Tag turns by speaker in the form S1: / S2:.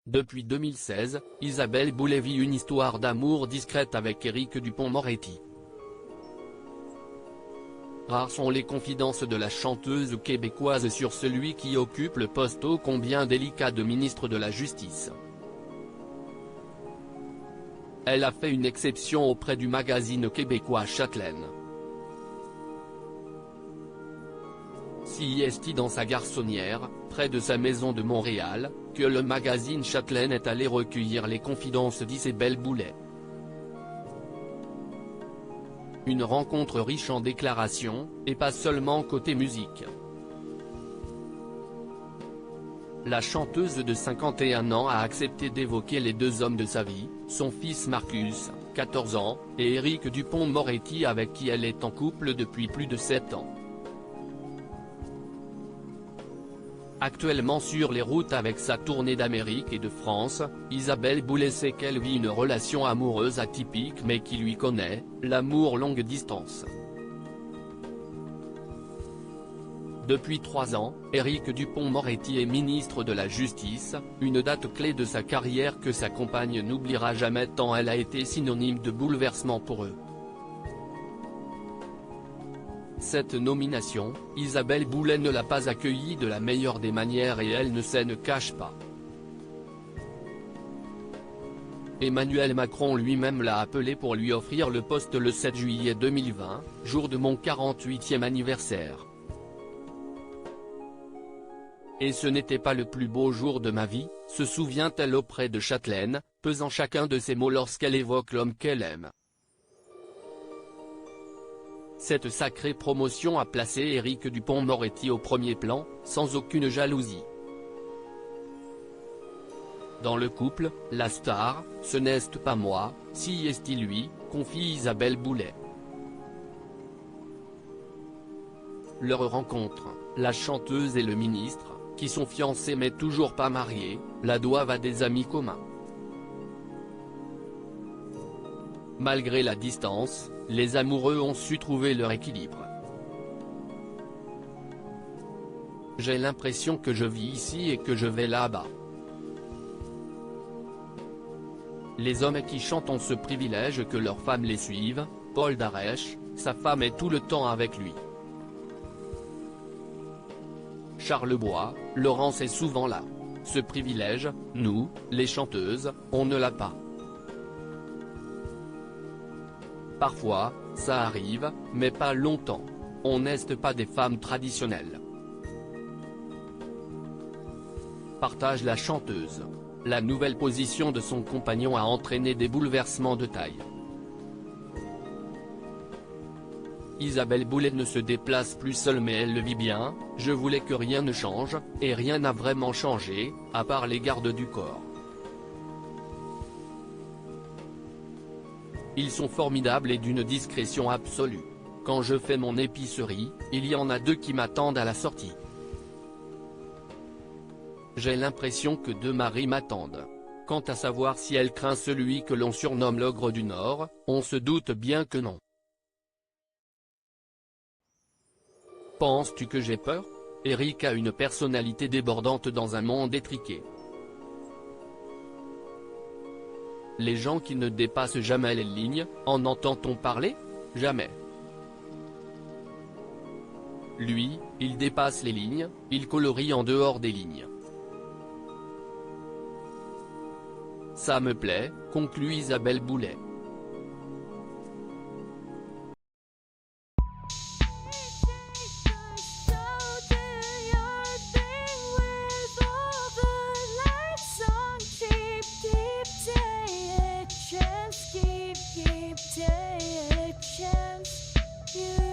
S1: Depuis 2016, Isabelle Boulay vit une histoire d'amour discrète avec Éric Dupond-Moretti. Rares sont les confidences de la chanteuse québécoise sur celui qui occupe le poste ô combien délicat de ministre de la Justice. Elle a fait une exception auprès du magazine québécois Chatelaine. Si est dans sa garçonnière, près de sa maison de Montréal, que le magazine Chatelaine est allé recueillir les confidences d'Isabelle Boulay. Une rencontre riche en déclarations, et pas seulement côté musique. La chanteuse de 51 ans a accepté d'évoquer les deux hommes de sa vie, son fils Marcus, 14 ans, et Éric Dupond-Moretti avec qui elle est en couple depuis plus de 7 ans. Actuellement sur les routes avec sa tournée d'Amérique et de France, Isabelle Boulay sait qu'elle vit une relation amoureuse atypique mais qui lui connaît, l'amour longue distance. Depuis 3 ans, Éric Dupond-Moretti est ministre de la Justice, une date clé de sa carrière que sa compagne n'oubliera jamais tant elle a été synonyme de bouleversement pour eux. Cette nomination, Isabelle Boulay ne l'a pas accueillie de la meilleure des manières et elle ne se cache pas. Emmanuel Macron lui-même l'a appelé pour lui offrir le poste le 7 juillet 2020, jour de mon 48e anniversaire. Et ce n'était pas le plus beau jour de ma vie, se souvient-elle auprès de Chatelaine, pesant chacun de ses mots lorsqu'elle évoque l'homme qu'elle aime. Cette sacrée promotion a placé Éric Dupond-Moretti au premier plan, sans aucune jalousie. Dans le couple, la star, ce n'est pas moi, si est lui, confie Isabelle Boulay. Leur rencontre, la chanteuse et le ministre, qui sont fiancés mais toujours pas mariés, la doivent à des amis communs. Malgré la distance, les amoureux ont su trouver leur équilibre. J'ai l'impression que je vis ici et que je vais là-bas. Les hommes qui chantent ont ce privilège que leurs femmes les suivent. Paul Darèche, sa femme est tout le temps avec lui. Charles Bois, Laurence est souvent là. Ce privilège, nous, les chanteuses, on ne l'a pas. Parfois, ça arrive, mais pas longtemps. On n'est pas des femmes traditionnelles. Partage la chanteuse. La nouvelle position de son compagnon a entraîné des bouleversements de taille. Isabelle Boulay ne se déplace plus seule mais elle le vit bien. Je voulais que rien ne change, et rien n'a vraiment changé, à part les gardes du corps. Ils sont formidables et d'une discrétion absolue. Quand je fais mon épicerie, il y en a 2 qui m'attendent à la sortie. J'ai l'impression que 2 maris m'attendent. Quant à savoir si elle craint celui que l'on surnomme l'ogre du Nord, on se doute bien que non. Penses-tu que j'ai peur? Éric a une personnalité débordante dans un monde étriqué. Les gens qui ne dépassent jamais les lignes, en entend-on parler? Jamais. Lui, il dépasse les lignes, il colorie en dehors des lignes. Ça me plaît, conclut Isabelle Boulay.
S2: Keep taking a chance. You